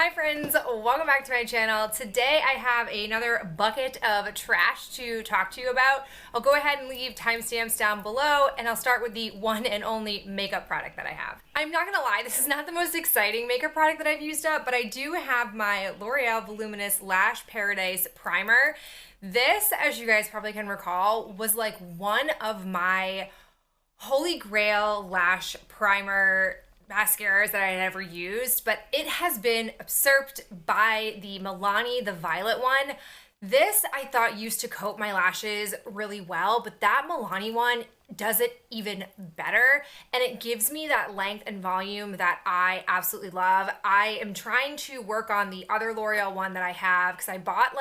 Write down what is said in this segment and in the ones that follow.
Hi friends, welcome back to my channel. Today I have another bucket of trash to talk to you about. I'll go ahead and leave timestamps down below and I'll start with the one and only makeup product that I have. I'm not gonna lie, this is not the most exciting makeup product that I've used up, but I do have my L'Oreal Voluminous Lash Paradise Primer. This, as you guys probably can recall, was like one of my holy grail lash primer mascaras that I had ever used, but it has been usurped by the Milani, the violet one. This I thought used to coat my lashes really well, but that Milani one does it even better, and it gives me that length and volume that I absolutely love. I am trying to work on the other L'Oreal one that I have because I bought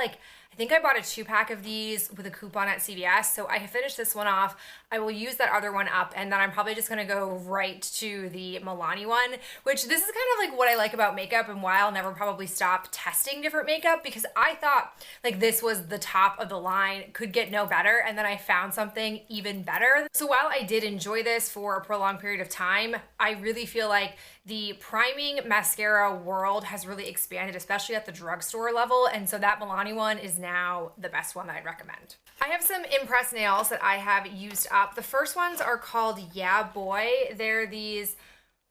I think I bought a 2-pack of these with a coupon at CVS, so I have finished this one off. I will use that other one up, and then I'm probably just gonna go right to the Milani one, which this is kind of like what I like about makeup and why I'll never probably stop testing different makeup, because I thought like this was the top of the line, could get no better, and then I found something even better. So while I did enjoy this for a prolonged period of time, I really feel like the priming mascara world has really expanded, especially at the drugstore level, and so that Milani one is now the best one that I'd recommend. I have some impress nails that I have used up. The first ones are called Yeah Boy. They're these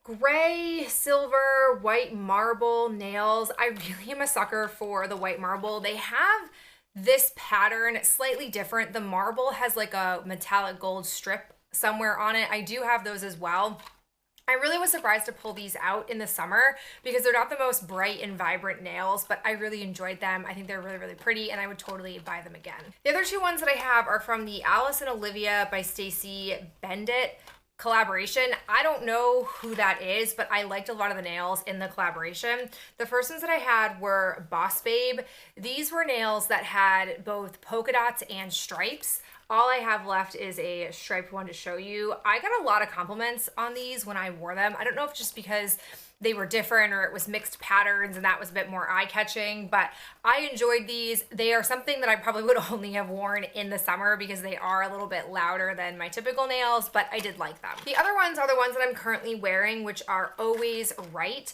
gray, silver, white marble nails. I really am a sucker for the white marble. They have this pattern, slightly different. The marble has like a metallic gold strip somewhere on it. I do have those as well. I really was surprised to pull these out in the summer because they're not the most bright and vibrant nails, but I really enjoyed them. I think they're really, really pretty, and I would totally buy them again. The other two ones that I have are from the Alice and Olivia by Stacey Bendit collaboration. I don't know who that is, but I liked a lot of the nails in the collaboration. The first ones that I had were Boss Babe. These were nails that had both polka dots and stripes. All I have left is a striped one to show you. I got a lot of compliments on these when I wore them. I don't know if just because they were different or it was mixed patterns and that was a bit more eye-catching, but I enjoyed these. They are something that I probably would only have worn in the summer because they are a little bit louder than my typical nails, but I did like them. The other ones are the ones that I'm currently wearing, which are Always Right.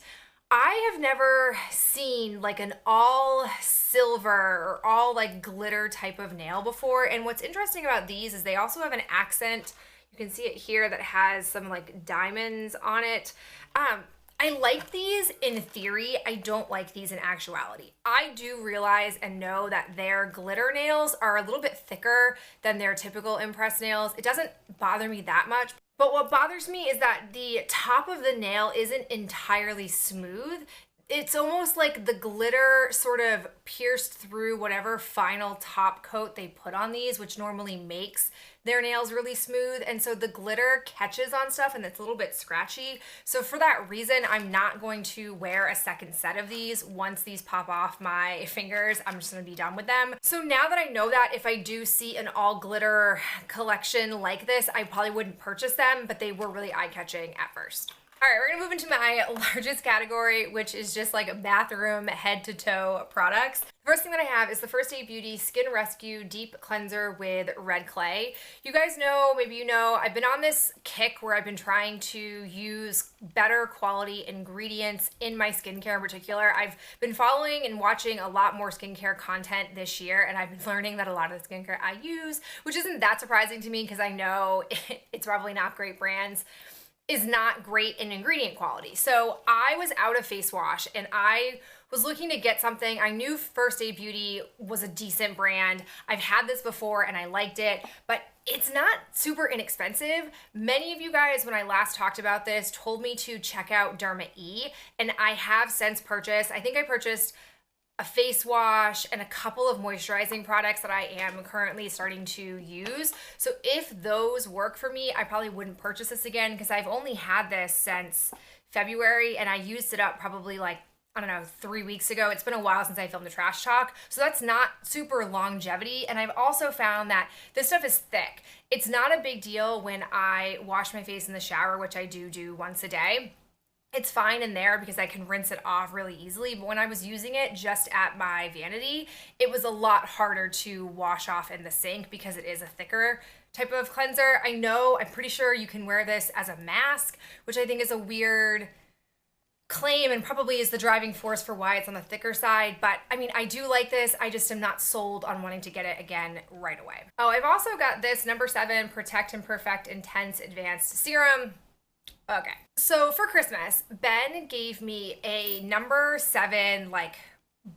I have never seen like an all silver or all like glitter type of nail before, and what's interesting about these is they also have an accent. You can see it here that has some like diamonds on it. I like these in theory. I don't like these in actuality. I do realize and know that their glitter nails are a little bit thicker than their typical impress nails. It doesn't bother me that much. But what bothers me is that the top of the nail isn't entirely smooth. It's almost like the glitter sort of pierced through whatever final top coat they put on these, which normally makes their nails really smooth. And so the glitter catches on stuff and it's a little bit scratchy. So for that reason, I'm not going to wear a second set of these. Once these pop off my fingers, I'm just gonna be done with them. So now that I know that, if I do see an all glitter collection like this, I probably wouldn't purchase them, but they were really eye-catching at first. All right, we're gonna move into my largest category, which is just like bathroom head to toe products. The first thing that I have is the First Aid Beauty Skin Rescue Deep Cleanser with Red Clay. You guys know, maybe you know, I've been on this kick where I've been trying to use better quality ingredients in my skincare in particular. I've been following and watching a lot more skincare content this year, and I've been learning that a lot of the skincare I use, which isn't that surprising to me because I know it's probably not great brands, is not great in ingredient quality. So I was out of face wash and I was looking to get something. I knew First Aid Beauty was a decent brand. I've had this before and I liked it, but it's not super inexpensive. Many of you guys, when I last talked about this, told me to check out Derma E, and I have since purchased, I think I purchased a face wash and a couple of moisturizing products that I am currently starting to use. So if those work for me, I probably wouldn't purchase this again because I've only had this since February and I used it up probably like, I don't know, 3 weeks ago. It's been a while since I filmed the trash talk. So that's not super longevity. And I've also found that this stuff is thick. It's not a big deal when I wash my face in the shower, which I do once a day. It's fine in there because I can rinse it off really easily, but when I was using it just at my vanity, it was a lot harder to wash off in the sink because it is a thicker type of cleanser. I'm pretty sure you can wear this as a mask, which I think is a weird claim and probably is the driving force for why it's on the thicker side. But I mean, I do like this. I just am not sold on wanting to get it again right away. Oh, I've also got this number 7 Protect and Perfect Intense Advanced Serum. Okay, so for Christmas, Ben gave me a number 7 like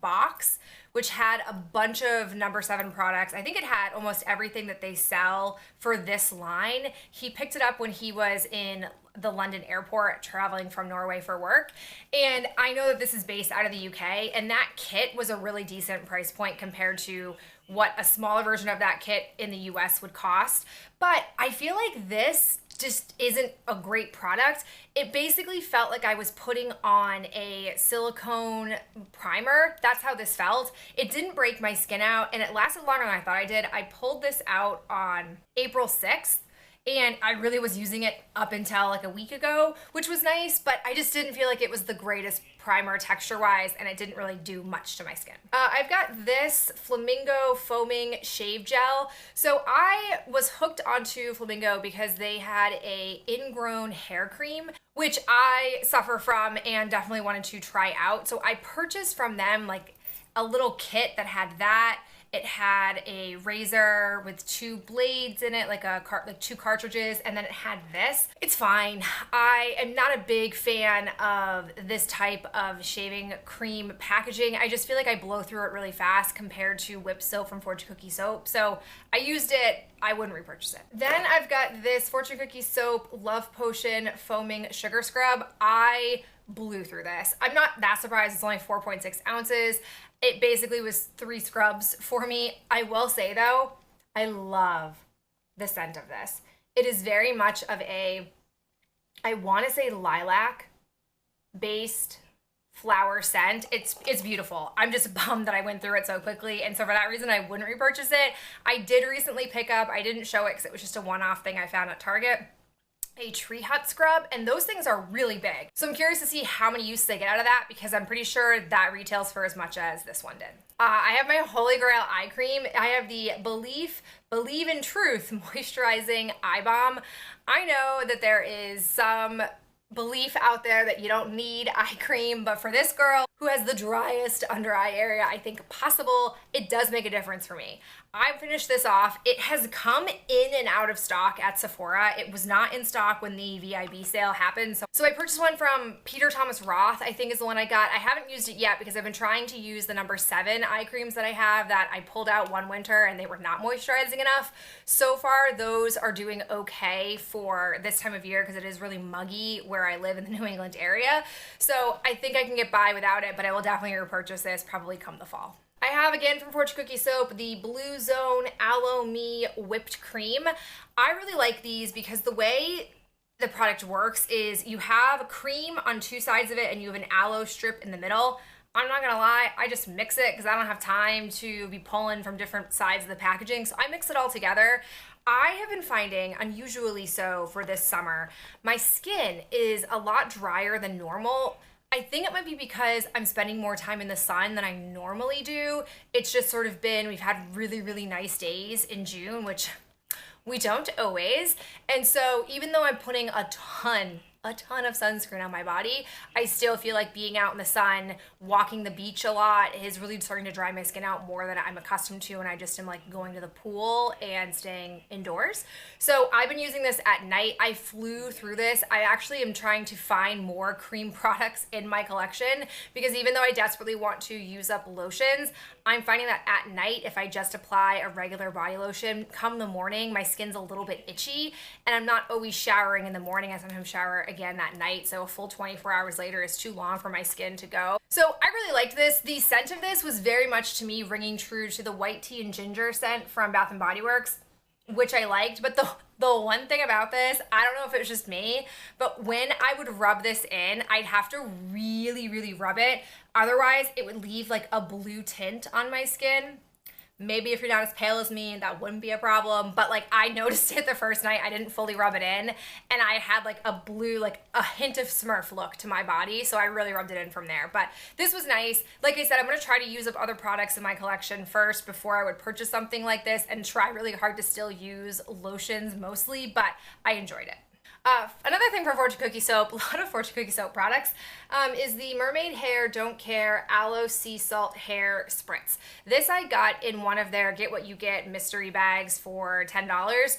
box, which had a bunch of number 7 products. I think it had almost everything that they sell for this line. He picked it up when he was in the London airport traveling from Norway for work. And I know that this is based out of the UK, and that kit was a really decent price point compared to what a smaller version of that kit in the US would cost. But I feel like this just isn't a great product. It basically felt like I was putting on a silicone primer. That's how this felt. It didn't break my skin out, and it lasted longer than I thought I did. I pulled this out on April 6th, and I really was using it up until like a week ago, which was nice, but I just didn't feel like it was the greatest primer texture-wise, and it didn't really do much to my skin. I've got this Flamingo Foaming Shave Gel. So I was hooked onto Flamingo because they had a ingrown hair cream, which I suffer from and definitely wanted to try out. So I purchased from them like a little kit that had that. It had a razor with 2 blades in it, like 2 cartridges, and then it had this. It's fine. I am not a big fan of this type of shaving cream packaging. I just feel like I blow through it really fast compared to Whip Soap from Fortune Cookie Soap. So I used it. I wouldn't repurchase it. Then I've got this Fortune Cookie Soap Love Potion Foaming Sugar Scrub. I blew through this. I'm not that surprised. It's only 4.6 ounces. It basically was 3 scrubs for me. I will say though, I love the scent of this. It is very much of a, I want to say lilac based flower scent. It's beautiful. I'm just bummed that I went through it so quickly, and so for that reason I wouldn't repurchase it. I did recently pick up, I didn't show it because it was just a one-off thing I found at Target, a Tree Hut scrub, and those things are really big. So I'm curious to see how many uses they get out of that, because I'm pretty sure that retails for as much as this one did. I have my Holy Grail eye cream. I have the Believe in Truth Moisturizing Eye Balm. I know that there is some belief out there that you don't need eye cream, but for this girl who has the driest under eye area I think possible, it does make a difference for me. I finished this off. It has come in and out of stock at Sephora. It was not in stock when the VIB sale happened. So I purchased one from Peter Thomas Roth, I think is the one I got. I haven't used it yet because I've been trying to use the number 7 eye creams that I have that I pulled out one winter and they were not moisturizing enough. So far, those are doing okay for this time of year because it is really muggy where I live in the New England area. So I think I can get by without it, but I will definitely repurchase this probably come the fall. I have, again, from Fortune Cookie Soap, the Blue Zone Aloe Me Whipped Cream. I really like these because the way the product works is you have cream on 2 sides of it and you have an aloe strip in the middle. I'm not gonna lie, I just mix it because I don't have time to be pulling from different sides of the packaging, so I mix it all together. I have been finding, unusually so for this summer, my skin is a lot drier than normal. I think it might be because I'm spending more time in the sun than I normally do. It's just sort of been, we've had really, really nice days in June, which we don't always. And so even though I'm putting a ton of sunscreen on my body, I still feel like being out in the sun, walking the beach a lot is really starting to dry my skin out more than I'm accustomed to, and I just am like going to the pool and staying indoors. So I've been using this at night. I flew through this. I actually am trying to find more cream products in my collection because even though I desperately want to use up lotions, I'm finding that at night, if I just apply a regular body lotion, come the morning, my skin's a little bit itchy, and I'm not always showering in the morning. I sometimes shower again that night, so a full 24 hours later is too long for my skin to go. So I really liked this. The scent of this was very much to me ringing true to the white tea and ginger scent from Bath & Body Works, which I liked, but the one thing about this, I don't know if it was just me, but when I would rub this in, I'd have to really, really rub it. Otherwise, it would leave like a blue tint on my skin. Maybe if you're not as pale as me, that wouldn't be a problem, but like I noticed it the first night, I didn't fully rub it in, and I had like a blue, like a hint of Smurf look to my body, so I really rubbed it in from there. But this was nice. Like I said, I'm gonna try to use up other products in my collection first before I would purchase something like this, and try really hard to still use lotions mostly, but I enjoyed it. Another thing for Fortune Cookie Soap, a lot of Fortune Cookie Soap products, is the Mermaid Hair Don't Care Aloe Sea Salt Hair Spritz. This I got in one of their Get What You Get mystery bags for $10.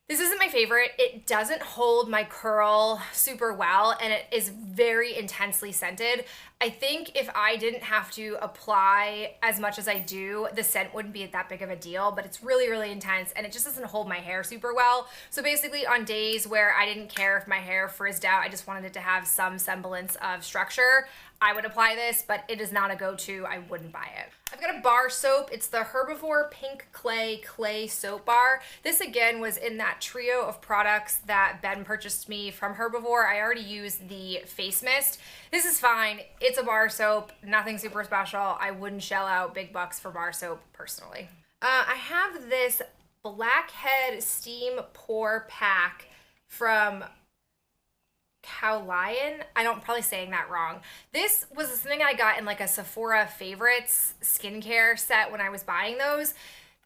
This isn't my favorite. It doesn't hold my curl super well, and it is very intensely scented. I think if I didn't have to apply as much as I do, the scent wouldn't be that big of a deal, but it's really, really intense, and it just doesn't hold my hair super well. So basically on days where I didn't care if my hair frizzed out, I just wanted it to have some semblance of structure, I would apply this, but it is not a go-to. I wouldn't buy it. I've got a bar soap. It's the Herbivore Pink Clay Soap Bar. This again was in that trio of products that Ben purchased me from Herbivore. I already used the face mist. This is fine. It's a bar soap, nothing super special. I wouldn't shell out big bucks for bar soap personally. I have this Blackhead Steam Pour Pack from Cowlion. I'm probably saying that wrong. This was something I got in like a Sephora Favorites skincare set when I was buying those.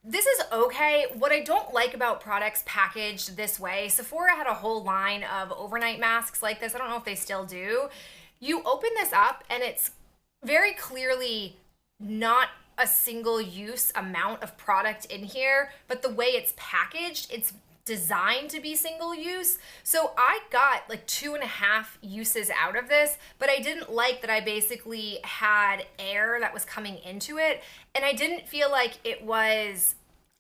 This is okay. What I don't like about products packaged this way, Sephora had a whole line of overnight masks like this. I don't know if they still do. You open this up and it's very clearly not a single use amount of product in here, but the way it's packaged, it's designed to be single use. So I got like 2.5 uses out of this, but I didn't like that I basically had air that was coming into it, and I didn't feel like it was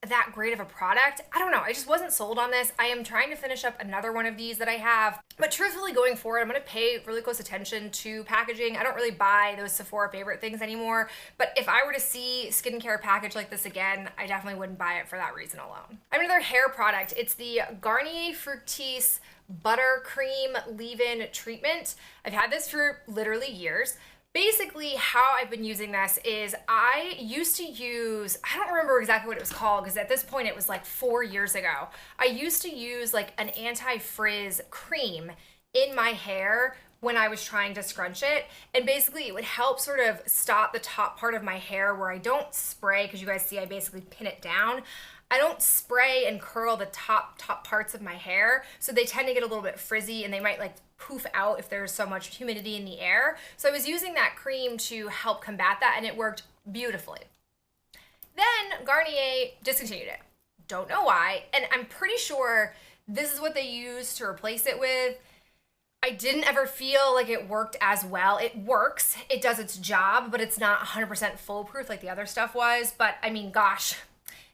that great of a product. I don't know. I just wasn't sold on this. I am trying to finish up another one of these that I have, but truthfully going forward, I'm going to pay really close attention to packaging. I don't really buy those Sephora Favorite things anymore, but if I were to see skincare package like this again, I definitely wouldn't buy it for that reason alone. I have another hair product. It's the Garnier Fructis Buttercream Leave-In Treatment. I've had this for literally years. Basically, how I've been using this is I used to use, I don't remember exactly what it was called because at this point it was like 4 years ago. I used to use like an anti-frizz cream in my hair when I was trying to scrunch it, and basically it would help sort of stop the top part of my hair where I don't spray, because you guys see I basically pin it down. I don't spray and curl the top parts of my hair, so they tend to get a little bit frizzy and they might like poof out if there's so much humidity in the air. So I was using that cream to help combat that, and it worked beautifully. Then Garnier discontinued it. Don't know why, and I'm pretty sure this is what they used to replace it with. I didn't ever feel like it worked as well. It works, it does its job, but it's not 100% foolproof like the other stuff was. But I mean, gosh,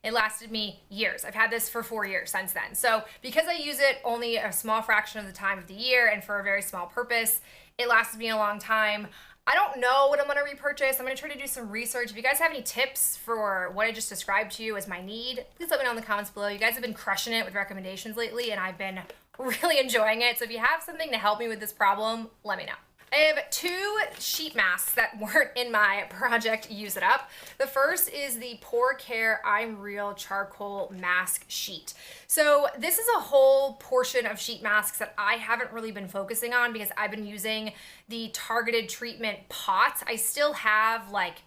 it lasted me years. I've had this for 4 years since then. So because I use it only a small fraction of the time of the year and for a very small purpose, it lasted me a long time. I don't know what I'm gonna repurchase. I'm gonna try to do some research. If you guys have any tips for what I just described to you as my need, please let me know in the comments below. You guys have been crushing it with recommendations lately, and I've been really enjoying it. So if you have something to help me with this problem, let me know. I have 2 sheet masks that weren't in my project Use It Up. The first is the Pore Care I'm Real Charcoal Mask Sheet. So this is a whole portion of sheet masks that I haven't really been focusing on because I've been using the targeted treatment pots. I still have like,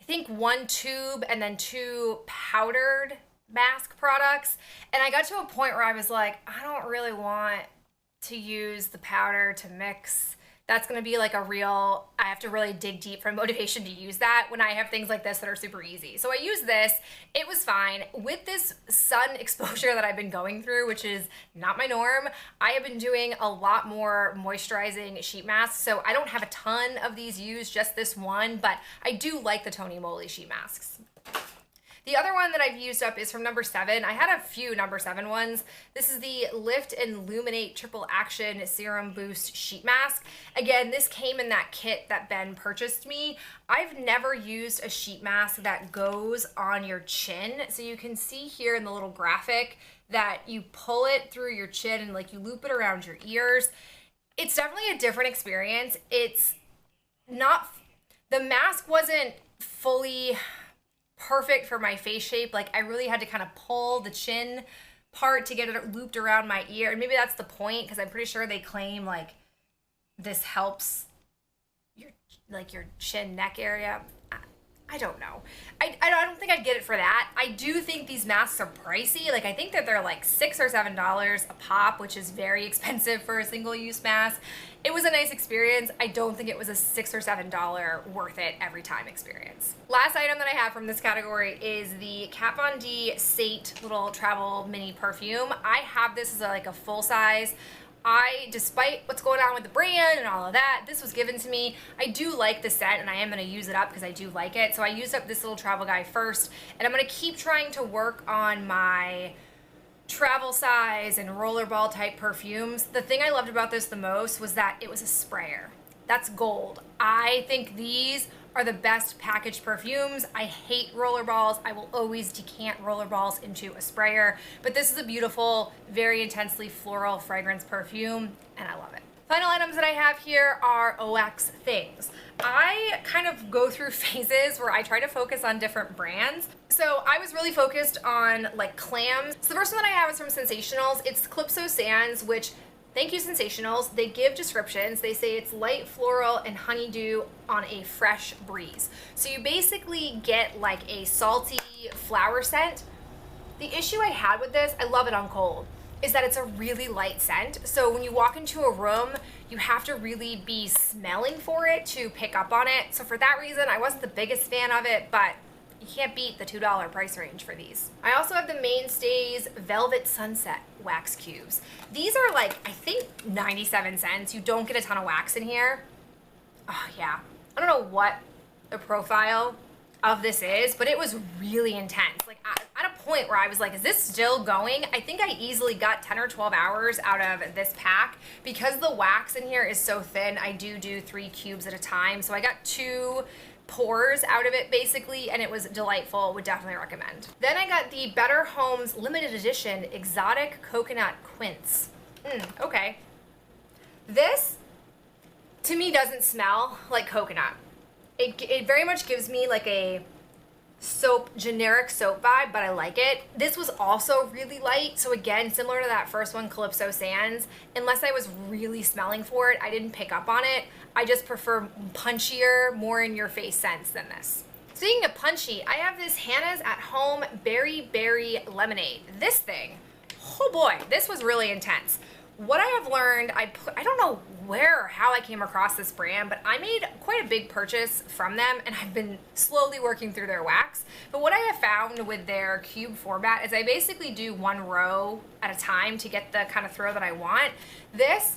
I think 1 tube and then 2 powdered mask products. And I got to a point where I was like, I don't really want to use the powder to mix. That's gonna be like a real, I have to really dig deep for motivation to use that when I have things like this that are super easy. So I used this, it was fine. With this sun exposure that I've been going through, which is not my norm, I have been doing a lot more moisturizing sheet masks. So I don't have a ton of these used, just this one, but I do like the Tony Moly sheet masks. The other one that I've used up is from number 7. I had a few number 7 ones. This is the Lift and Illuminate Triple Action Serum Boost Sheet Mask. Again, this came in that kit that Ben purchased me. I've never used a sheet mask that goes on your chin. So you can see here in the little graphic that you pull it through your chin and like you loop it around your ears. It's definitely a different experience. It's not, the mask wasn't fully perfect for my face shape. Like I really had to kind of pull the chin part to get it looped around my ear, and maybe that's the point because I'm pretty sure they claim like this helps your like your chin neck area. I don't know. I don't think I'd get it for that. I do think these masks are pricey. Like, I think that they're like $6 or $7 a pop, which is very expensive for a single-use mask. It was a nice experience. I don't think it was a $6 or $7 worth it every time experience. Last item that I have from this category is the Kat Von D Saint little travel mini perfume. I have this as like a full size. Despite what's going on with the brand and all of that, this was given to me. I do like the scent, and I am going to use it up because I do like it. So I used up this little travel guy first, and I'm going to keep trying to work on my travel size and rollerball type perfumes. The thing I loved about this the most was that it was a sprayer. That's gold. I think these are the best packaged perfumes. I hate rollerballs. I will always decant rollerballs into a sprayer, but this is a beautiful, very intensely floral fragrance perfume, and I love it. Final items that I have here are wax things. I kind of go through phases where I try to focus on different brands. So I was really focused on like clams. So the first one that I have is from Sensationals. It's Calypso Sands, which, thank you, Sensationals. They give descriptions. They say it's light floral and honeydew on a fresh breeze. So you basically get like a salty flower scent. The issue I had with this, I love it on cold, is that it's a really light scent. So when you walk into a room, you have to really be smelling for it to pick up on it. So for that reason, I wasn't the biggest fan of it, but you can't beat the $2 price range for these. I also have the Mainstays Velvet Sunset wax cubes. These are like, I think 97 cents. You don't get a ton of wax in here. Oh yeah. I don't know what the profile of this is, but it was really intense. Like at a point where I was like, is this still going? I think I easily got 10 or 12 hours out of this pack. Because the wax in here is so thin, I do 3 cubes at a time. So I got 2 pours out of it basically, and it was delightful. Would definitely recommend. Then I got the Better Homes limited edition exotic coconut quince. Okay. This to me doesn't smell like coconut. It very much gives me like a generic soap vibe, but I like it. This was also really light, so again, similar to that first one, Calypso Sands, unless I was really smelling for it, I didn't pick up on it. I just prefer punchier, more in your face scents than this. Speaking of punchy, I have this Hannah's at Home Berry Berry Lemonade. This thing, oh boy, this was really intense. What I have learned, I don't know where or how I came across this brand, but I made quite a big purchase from them, and I've been slowly working through their wax. But what I have found with their cube format is I basically do 1 row at a time to get the kind of throw that I want. This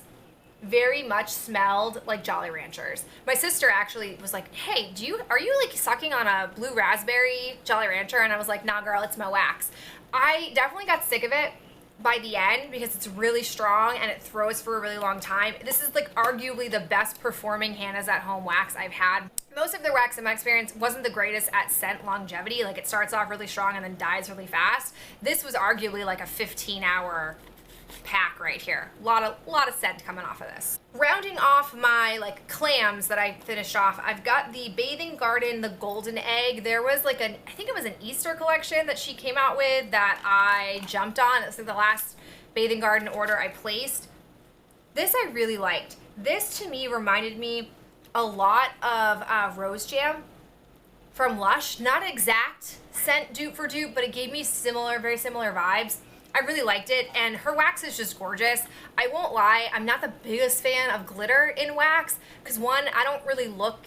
very much smelled like Jolly Ranchers. My sister actually was like, hey, are you like sucking on a blue raspberry Jolly Rancher? And I was like, nah girl, it's my wax. I definitely got sick of it by the end because it's really strong and it throws for a really long time. This is like arguably the best performing Hannah's at Home wax I've had. Most of the wax in my experience wasn't the greatest at scent longevity. Like it starts off really strong and then dies really fast. This was arguably like a 15-hour pack right here. A lot of scent coming off of this. Rounding off my like clams that I finished off, I've got the Bathing Garden, the Golden Egg. There was like I think it was an Easter collection that she came out with that I jumped on. It was the last Bathing Garden order I placed. This I really liked. This to me reminded me a lot of Rose Jam from Lush. Not exact scent dupe for dupe, but it gave me very similar vibes. I really liked it, and her wax is just gorgeous. I won't lie, I'm not the biggest fan of glitter in wax, because one, I don't really look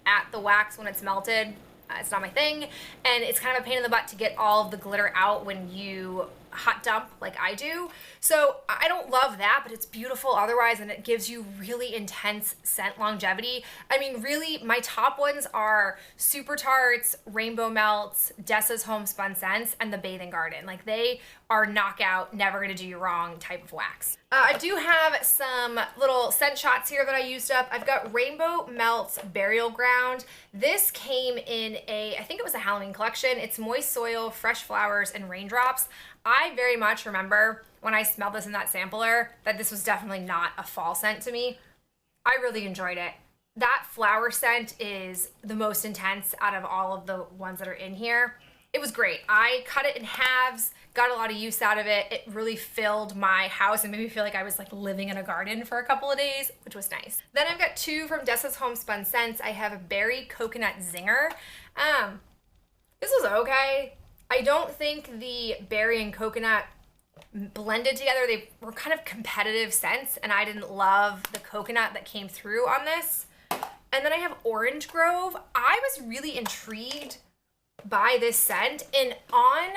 at the wax when it's melted. It's not my thing, and it's kind of a pain in the butt to get all of the glitter out when you hot dump like I do. So I don't love that, but it's beautiful otherwise, and it gives you really intense scent longevity. I mean, really, my top ones are Super Tarts, Rainbow Melts, Dessa's Homespun Scents, and the Bathing Garden. Like, they are knockout, never gonna do you wrong type of wax. I do have some little scent shots here that I used up. I've got Rainbow Melts Burial Ground. This came in I think it was a Halloween collection. It's moist soil, fresh flowers, and raindrops. I very much remember when I smelled this in that sampler that this was definitely not a fall scent to me. I really enjoyed it. That flower scent is the most intense out of all of the ones that are in here. It was great. I cut it in halves, got a lot of use out of it. It really filled my house and made me feel like I was like living in a garden for a couple of days, which was nice. Then I've got two from Dessa's Homespun Scents. I have a Berry Coconut Zinger. This was okay. I don't think the berry and coconut blended together. They were kind of competitive scents, and I didn't love the coconut that came through on this. And then I have Orange Grove. I was really intrigued by this scent, and on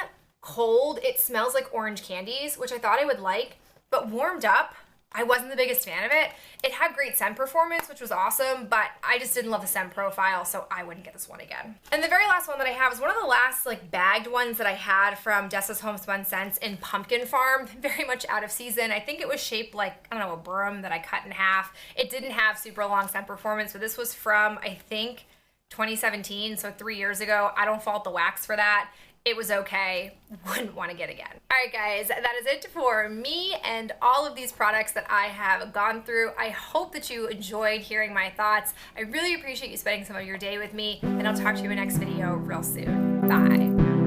cold it smells like orange candies, which I thought I would like, but warmed up I wasn't the biggest fan of it. It had great scent performance, which was awesome, but I just didn't love the scent profile, so I wouldn't get this one again. And the very last one that I have is one of the last like bagged ones that I had from Dessa's Homespun Scents in Pumpkin Farm, very much out of season. I think it was shaped like, I don't know, a broom that I cut in half. It didn't have super long scent performance, but this was from, I think, 2017, so 3 years ago. I don't fault the wax for that. It was okay, wouldn't want to get again. All right guys, that is it for me and all of these products that I have gone through. I hope that you enjoyed hearing my thoughts. I really appreciate you spending some of your day with me, and I'll talk to you in the next video real soon. Bye.